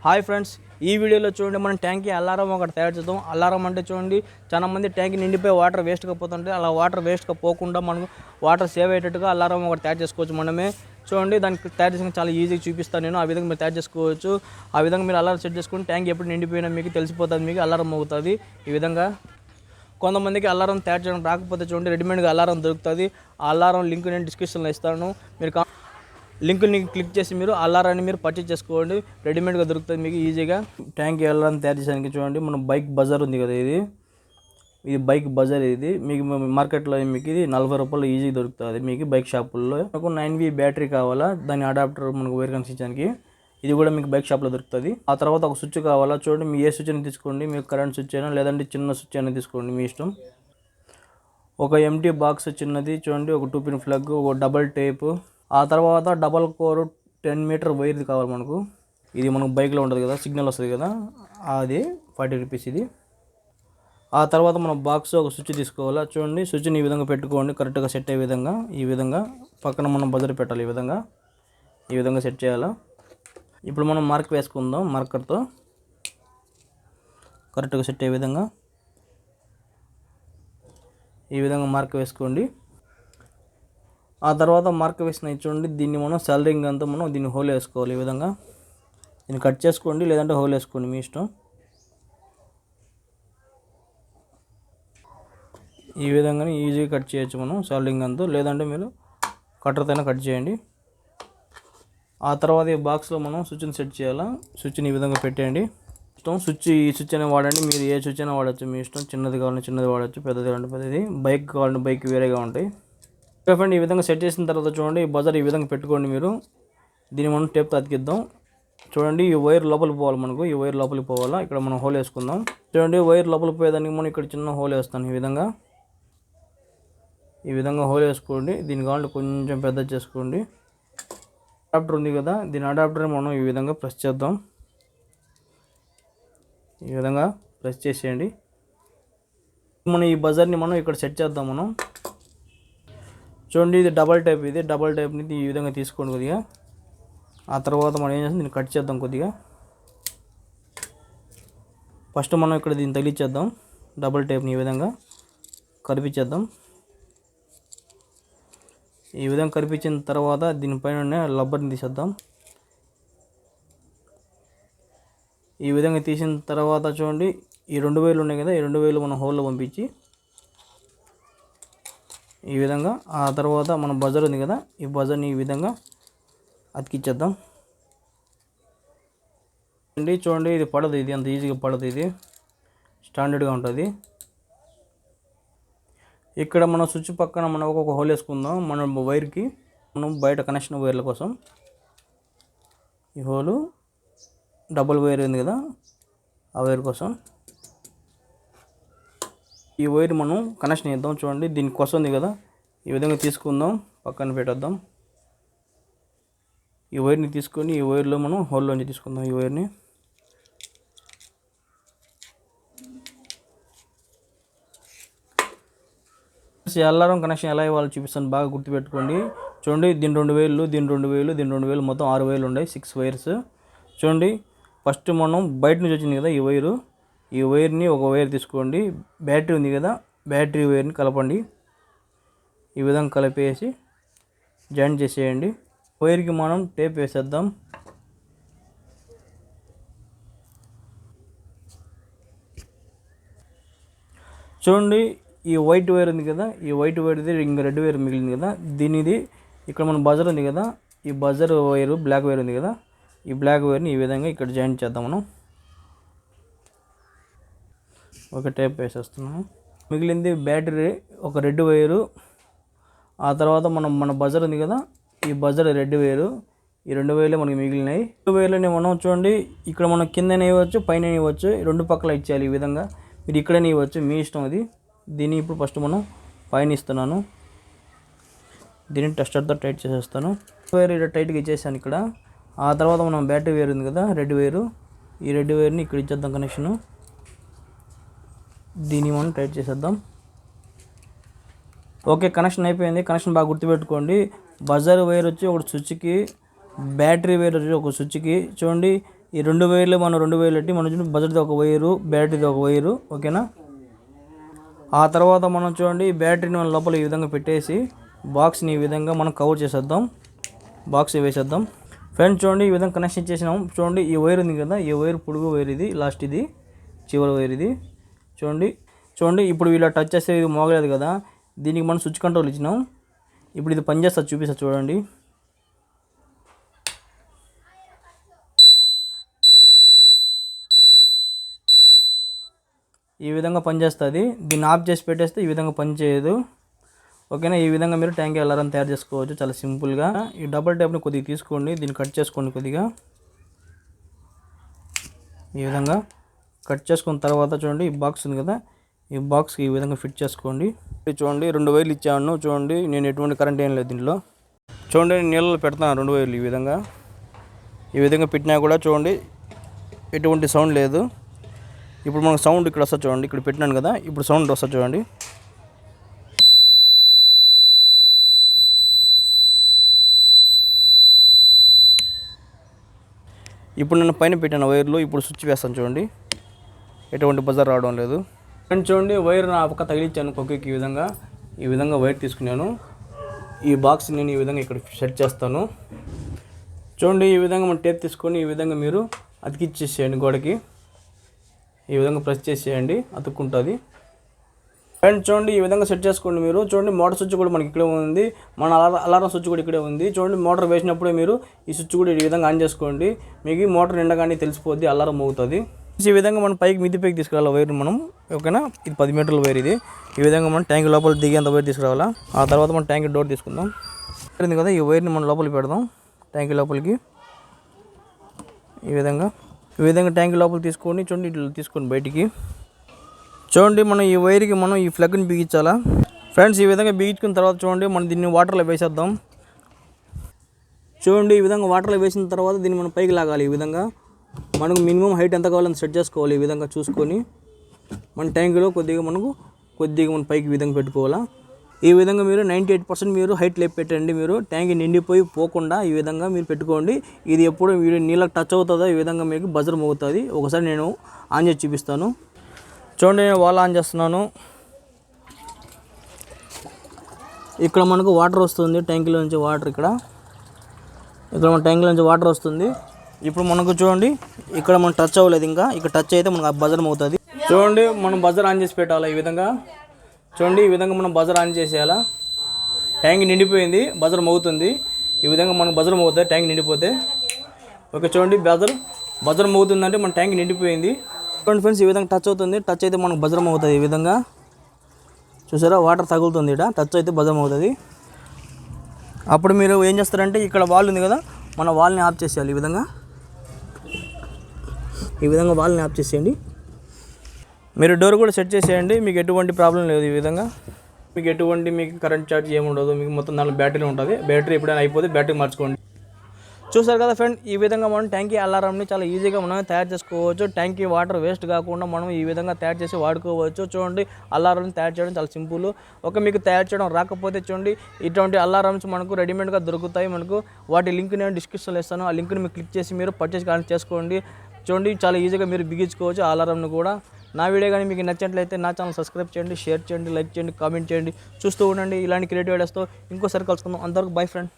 Hi friends, ఈ వీడియోలో చూడండి మనం ట్యాంక్కి అలారం ఒకటి తయారు చేద్దాం. అలారం అంటే చూడండి చాలా మంది ట్యాంక్ నిండిపోయి వాటర్ వేస్ట్గా పోతుంటే అలా వాటర్ వేస్ట్గా పోకుండా మనం వాటర్ సేవ్ అయ్యేటట్టుగా అలారం ఒకటి తయారు చేసుకోవచ్చు మనమే. చూడండి దానికి తయారు చేసుకుని చాలా ఈజీగా చూపిస్తాను నేను. ఆ విధంగా మీరు తయారు చేసుకోవచ్చు. ఆ విధంగా మీరు అలారం సెట్ చేసుకుని ట్యాంక్ ఎప్పుడు నిండిపోయినా మీకు తెలిసిపోతుంది, మీకు అలారం అవుతుంది. ఈ విధంగా కొంతమందికి అలారం తయారు చేయడం రాకపోతే చూడండి రెడీమేడ్గా అలారం దొరుకుతుంది. ఆ అలారం లింక్ నేను డిస్క్రిప్షన్లో ఇస్తాను. మీరు లింక్ని క్లిక్ చేసి మీరు అలారాన్ని మీరు పర్చేజ్ చేసుకోండి. రెడీమేడ్గా దొరుకుతుంది మీకు ఈజీగా. ట్యాంక్ అలారం తయారు చేయడానికి చూడండి మనం బైక్ బజార్ ఉంది కదా, ఇది బైక్ బజార్. ఇది మీకు మార్కెట్లో మీకు ఇది 40 రూపాయలు ఈజీగా దొరుకుతుంది మీకు బైక్ షాపుల్లో. మనకు 9V బ్యాటరీ కావాలా, దాని అడాప్టర్ మనకు వైర్ కనెక్షన్, ఇది కూడా మీకు బైక్ షాప్లో దొరుకుతుంది. ఆ తర్వాత ఒక స్విచ్ కావాలా, చూడండి మీ ఏ స్విచ్ అయినా తీసుకోండి, మీకు కరెంట్ స్విచ్ అయినా లేదంటే చిన్న స్విచ్ అయినా తీసుకోండి మీ ఇష్టం. ఒక ఎంటీ బాక్స్ చిన్నది చూడండి, ఒక 2 పిన్ ప్లగ్, ఒక డబల్ టేప్, ఆ తర్వాత డబల్ కోర్ 10 మీటర్ వైర్ది కావాలి మనకు. ఇది మనకు బైక్లో ఉంటుంది కదా, సిగ్నల్ వస్తుంది కదా, అది 40 రూపీస్ ఇది. ఆ తర్వాత మనం బాక్స్ ఒక స్విచ్ తీసుకోవాలా. చూడండి స్విచ్ని ఈ విధంగా పెట్టుకోండి, కరెక్ట్గా సెట్ అయ్యే విధంగా. ఈ విధంగా పక్కన మనం బజర్ పెట్టాలి, ఈ విధంగా సెట్ చేయాలా. ఇప్పుడు మనం మార్క్ వేసుకుందాం, మార్కర్తో కరెక్ట్గా సెట్ అయ్యే విధంగా ఈ విధంగా మార్క్ వేసుకోండి. ఆ తర్వాత మార్క్ వేసిన చూడండి దీన్ని మనం సాల్డరింగ్ అంతా మనం దీన్ని హోల్ వేసుకోవాలి. ఈ విధంగా దీన్ని కట్ చేసుకోండి, లేదంటే హోల్ వేసుకోండి మీ ఇష్టం. ఈ విధంగానే ఈజీగా కట్ చేయొచ్చు మనం సాల్డరింగ్ అంతా, లేదంటే మీరు కట్టర్తోనే కట్ చేయండి. ఆ తర్వాత ఈ బాక్స్లో మనం స్విచ్ని సెట్ చేయాలా. స్విచ్ని ఈ విధంగా పెట్టేయండి. ఇష్టం ఈ స్విచ్ అయినా వాడండి, మీరు ఏ స్విచ్ అయినా వాడచ్చు మీ ఇష్టం. చిన్నది కావాలంటే చిన్నది వాడచ్చు, పెద్దది కావాలంటే పెద్దది. బైక్ కావాలంటే బైక్ వేరేగా ఉంటాయి. ఫ్రెండ్ ఈ విధంగా సెట్ చేసిన తర్వాత చూడండి ఈ బజర్ ఈ విధంగా పెట్టుకోండి మీరు. దీన్ని మనం టేప్తో అతికిద్దాం. చూడండి ఈ వైర్ లోపలికి పోవాలి మనకు, ఈ వైర్ లోపలికి పోవాలా. ఇక్కడ మనం హోల్ వేసుకుందాం. చూడండి వైర్ లోపలికి పోయేదానికి మనం ఇక్కడ చిన్న హోల్ వేస్తాను. ఈ విధంగా హోల్ వేసుకోండి. దీని కావాలంటే కొంచెం పెద్ద చేసుకోండి. అడాప్టర్ ఉంది కదా, దీని అడాప్టర్ మనం ఈ విధంగా ప్రెస్ చేద్దాం. ఈ విధంగా ప్రెస్ చేసేయండి. మనం ఈ బజర్ని మనం ఇక్కడ సెట్ చేద్దాం మనం. చూడండి ఇది డబల్ టైప్, ఇది డబల్ టైప్ని ఈ విధంగా తీసుకోండి కొద్దిగా. ఆ తర్వాత మనం ఏం చేస్తాం, దీన్ని కట్ చేద్దాం కొద్దిగా. ఫస్ట్ మనం ఇక్కడ దీన్ని తగిలిచ్చేద్దాం, డబల్ టైప్ని ఈ విధంగా కరిపించేద్దాం. ఈ విధంగా కరిపించిన తర్వాత దీనిపైన రబ్బర్ని తీసేద్దాం. ఈ విధంగా తీసిన తర్వాత చూడండి ఈ 2 వైర్లు ఉన్నాయి కదా, ఈ 2 వైర్లు మనం హోల్లో పంపించి ఈ విధంగా. ఆ తర్వాత మన బజర్ ఉంది కదా, ఈ బజర్ని ఈ విధంగా అతికిచ్చేద్దాం. చూడండి ఇది పడదు, ఇది అంత ఈజీగా పడదు, ఇది స్టాండర్డ్గా ఉంటుంది. ఇక్కడ మనం స్విచ్ పక్కన మనం ఒక హోల్ వేసుకుందాం మన వైర్కి. మనం బయట కనెక్షన్ వైర్ల కోసం ఈ హోలు డబుల్ వైర్ ఉంది కదా, ఆ వైర్ కోసం ఈ వైర్ మనం కనెక్షన్ ఇద్దాం. చూడండి దీనికోసం ఉంది కదా, ఈ విధంగా తీసుకుందాం, పక్కన పెట్టేద్దాం. ఈ వైర్ని తీసుకొని ఈ వైర్లో మనం హోల్లోంచి తీసుకుందాం ఈ వైర్ని. అలారం కనెక్షన్ ఎలా ఇవ్వాలో చూపిస్తాను, బాగా గుర్తుపెట్టుకోండి. చూడండి దీని 2 వైర్లు, దీని 2 వైర్లు, దీని 2 వైర్లు, మొత్తం 6 వైర్లు ఉన్నాయి, 6 వైర్స్. చూడండి ఫస్ట్ మనం బయట నుంచి వచ్చింది కదా ఈ వైర్ని ఒక వైర్ తీసుకోండి. బ్యాటరీ ఉంది కదా, బ్యాటరీ వైర్ని కలపండి. ఈ విధంగా కలిపేసి జాయింట్ చేసేయండి. వైర్కి మనం టేప్ వేసేద్దాం. చూడండి ఈ వైట్ వైర్ ఉంది కదా, ఈ వైట్ వైర్ది ఇంకా రెడ్ వైర్ మిగిలింది కదా, దీనిది ఇక్కడ మన బజర్ ఉంది కదా, ఈ బజర్ వైరు బ్లాక్ వైర్ ఉంది కదా, ఈ బ్లాక్ వైర్ని ఈ విధంగా ఇక్కడ జాయింట్ చేద్దాం మనం. ఒక టేప్ వేసేస్తున్నాము. మిగిలింది బ్యాటరీ ఒక రెడ్ వైరు. ఆ తర్వాత మన బజర్ ఉంది కదా, ఈ బజర్ రెడ్ వైరు, ఈ 2 వైర్లే మనకి మిగిలినాయి. 2 వైర్లని మనం చూడండి ఇక్కడ మనం కిందనే ఇవ్వచ్చు, పైన ఇవ్వచ్చు, 2 పక్కల ఇచ్చేయాలి. ఈ విధంగా మీరు ఇక్కడనే ఇవ్వచ్చు, మీ ఇష్టం అది. దీన్ని ఇప్పుడు ఫస్ట్ మనం పైన ఇస్తున్నాను. దీన్ని టెస్టర్తో టైట్ చేసేస్తాను. వైర్ ఇక్కడ టైట్గా ఇచ్చేసాను ఇక్కడ. ఆ తర్వాత మనం బ్యాటరీ వైర్ ఉంది కదా, రెడ్ వైరు, ఈ రెడ్ వైర్ని ఇక్కడ ఇచ్చేద్దాం కనెక్షను. దీన్ని మనం టైట్ చేసేద్దాం. ఓకే, కనెక్షన్ అయిపోయింది. కనెక్షన్ బాగా గుర్తుపెట్టుకోండి. బజర్ వైర్ వచ్చి ఒక స్విచ్కి, బ్యాటరీ వైర్ వచ్చి ఒక స్విచ్కి. చూడండి ఈ 2 వైర్లు మనం 2 వైర్లు పెట్టి మనం చూడండి బజర్ది ఒక వైరు, బ్యాటరీది ఒక వైరు, ఓకేనా. ఆ తర్వాత మనం చూడండి బ్యాటరీని మన లోపల ఈ విధంగా పెట్టేసి బాక్స్ని ఈ విధంగా మనం కవర్ చేసేద్దాం, బాక్స్ వేసేద్దాం. ఫ్రెండ్స్ చూడండి ఈ విధంగా కనెక్షన్ చేసినాం. చూడండి ఈ వైర్ ఉంది కదా, ఈ వైర్ పొడుగు వైర్ ఇది, లాస్ట్ ఇది చివరి వైర్ ఇది. చూడండి ఇప్పుడు ఇలా టచ్ చేస్తే ఇది మోగలేదు కదా, దీనికి మనం స్విచ్ కంట్రోల్ ఇచ్చినాం. ఇప్పుడు ఇది పనిచేస్తుంది, చూపిస్తా చూడండి. ఈ విధంగా పనిచేస్తుంది. దీన్ని ఆఫ్ చేసి పెట్టేస్తే ఈ విధంగా పనిచేయదు, ఓకేనా. ఈ విధంగా మీరు ట్యాంక్ అలారం తయారు చేసుకోవచ్చు చాలా సింపుల్గా. ఈ డబుల్ ట్యాప్ని కొద్దిగా తీసుకోండి, దీన్ని కట్ చేసుకోండి కొద్దిగా. ఈ విధంగా కట్ చేసుకున్న తర్వాత చూడండి ఈ బాక్స్ ఉంది కదా, ఈ బాక్స్కి ఈ విధంగా ఫిట్ చేసుకోండి. చూడండి 2 వైర్లు ఇచ్చాను. చూడండి నేను ఎటువంటి కరెంట్ ఏం లేదు దీంట్లో. చూడండి నేను నీళ్ళలో పెడతాను 2 వైర్లు ఈ విధంగా పెట్టినా కూడా చూడండి ఎటువంటి సౌండ్ లేదు. ఇప్పుడు మనకు సౌండ్ ఇక్కడ వస్తుంది చూడండి, ఇక్కడ పెట్టినాను కదా, ఇప్పుడు సౌండ్ వస్తుంది చూడండి. ఇప్పుడు నేను పైన పెట్టిన వైర్లు ఇప్పుడు స్విచ్ వేస్తాను చూడండి, ఎటువంటి బజర్ రావడం లేదు. ఫ్రెండ్స్ చూడండి వైర్ నా పక్క తగిలించాను కొక్కి. ఈ విధంగా వైర్ తీసుకున్నాను. ఈ బాక్స్ నేను ఈ విధంగా ఇక్కడ సెట్ చేస్తాను. చూడండి ఈ విధంగా మనం టేప్ తీసుకొని ఈ విధంగా మీరు అతికిచ్చేసేయండి గోడకి. ఈ విధంగా ప్రెస్ చేసేయండి, అతుక్కుంటుంది. ఫ్రెండ్స్ చూడండి ఈ విధంగా సెట్ చేసుకోండి మీరు. చూడండి మోటార్ స్విచ్ కూడా మనకి ఇక్కడే ఉంది, మన అలారం స్విచ్ కూడా ఇక్కడే ఉంది. చూడండి మోటార్ వేసినప్పుడే మీరు ఈ స్విచ్ కూడా ఈ విధంగా ఆన్ చేసుకోండి, మీకు మోటార్ నిండగానే తెలిసిపోద్ది, అలారం మోగుతుంది. ఈ విధంగా మనం మిద్ది పైకి తీసుకురావాలి వైర్ మనం, ఓకేనా. ఇది 10 మీటర్ల వైర్ ఇది. ఈ విధంగా మనం ట్యాంక్ లోపల దిగేంత వైర్ తీసుకురావాలా. ఆ తర్వాత మనం ట్యాంక్ డోర్ తీసుకుందాం కదా, ఈ వైర్ని మనం లోపలికి పెడదాం ట్యాంక్ లోపలికి. ఈ విధంగా ట్యాంక్ లోపల తీసుకొని చూడండి ఇట్లా తీసుకొని బయటికి. చూడండి మనం ఈ వైర్కి మనం ఈ ప్లగ్ని బిగించాలా. ఫ్రెండ్స్ ఈ విధంగా బిగించుకున్న తర్వాత చూడండి మనం దీన్ని వాటర్లో వేసేద్దాం. చూడండి ఈ విధంగా వాటర్లో వేసిన తర్వాత దీన్ని మనం పైకి లాగాలి. ఈ విధంగా మనకు మినిమం హైట్ ఎంత కావాలని సెట్ చేసుకోవాలి. ఈ విధంగా చూసుకొని మన ట్యాంకులో కొద్దిగా మనం పైకి ఈ విధంగా పెట్టుకోవాలా. ఈ విధంగా మీరు 98% మీరు హైట్ లేపి పెట్టండి. మీరు ట్యాంక్ నిండిపోయి పోకుండా ఈ విధంగా మీరు పెట్టుకోండి. ఇది ఎప్పుడు మీరు నీళ్ళకి టచ్ అవుతుందో ఈ విధంగా మీకు బజర్ మోగుతుంది. ఒకసారి నేను ఆన్ చేసి చూపిస్తాను. చూడండి నేను వాల్ ఆన్ చేస్తున్నాను. ఇక్కడ మనకు వాటర్ వస్తుంది ట్యాంకులో నుంచి. ఇక్కడ మన ట్యాంకులో నుంచి వాటర్ వస్తుంది. ఇప్పుడు మనకు చూడండి ఇక్కడ మనం టచ్ అవ్వలేదు ఇంకా, ఇక్కడ టచ్ అయితే మనకు బజర్ మోగుతుంది. చూడండి మనం బజర్ ఆన్ చేసి పెట్టాలి. ఈ విధంగా చూడండి ఈ విధంగా మనం బజర్ ఆన్ చేసేయాలా. ట్యాంక్ నిండిపోయింది, బజర్ మోగుతుంది. ఈ విధంగా మనకు బజర్ మోగుతుంది ట్యాంక్ నిండిపోతే. ఓకే చూడండి బజర్ మోగుతుందంటే మన ట్యాంక్ నిండిపోయింది. చూడండి ఫ్రెండ్స్ ఈ విధంగా టచ్ అవుతుంది, టచ్ అయితే మనకు బజర్ మోగుతుంది. ఈ విధంగా చూసారా వాటర్ తగులుతుంది, ఇక్కడ టచ్ అయితే బజర్ మోగుతుంది. అప్పుడు మీరు ఏం చేస్తారంటే ఇక్కడ వాల్ ఉంది కదా, మన వాల్ని ఆఫ్ చేసేయాలి. ఈ విధంగా వాల్ని ఆఫ్ చేసేయండి. మీరు డోర్ కూడా సెట్ చేసేయండి, మీకు ఎటువంటి ప్రాబ్లం లేదు. ఈ విధంగా మీకు కరెంట్ ఛార్జ్ ఏముండదు, మీకు మొత్తం దాంట్లో బ్యాటరీ ఉంటుంది. బ్యాటరీ ఎప్పుడైనా అయిపోతే బ్యాటరీ మార్చుకోండి. చూసారు కదా ఫ్రెండ్, ఈ విధంగా మనం ట్యాంకీ అలారంని చాలా ఈజీగా మనం తయారు చేసుకోవచ్చు. ట్యాంకీ వాటర్ వేస్ట్ కాకుండా మనం ఈ విధంగా తయారు చేసి వాడుకోవచ్చు. చూడండి అలారంని తయారు చేయడం చాలా సింపుల్. మీకు తయారు చేయడం రాకపోతే చూడండి ఇటువంటి అలారమ్స్ మనకు రెడీమేడ్గా దొరుకుతాయి. వాటి లింక్ నేను డిస్క్రిప్షన్లో ఇస్తాను. ఆ లింక్ని మీరు క్లిక్ చేసి మీరు పర్చేస్ చేసుకోండి. చూడండి చాలా ఈజీగా మీరు బిగించుకోవచ్చు ఆ అలారంను కూడా. నా వీడియో కానీ మీకు నచ్చినట్లయితే నా ఛానల్ సబ్స్క్రైబ్ చేయండి, షేర్ చేయండి, లైక్ చేయండి, కామెంట్ చేయండి. చూస్తూ ఉండండి ఇలాంటి క్రియేటివ్ ఐడియాస్తో. ఇంకోసారి కలుసుకుందాం. అంతవరకు బై ఫ్రెండ్.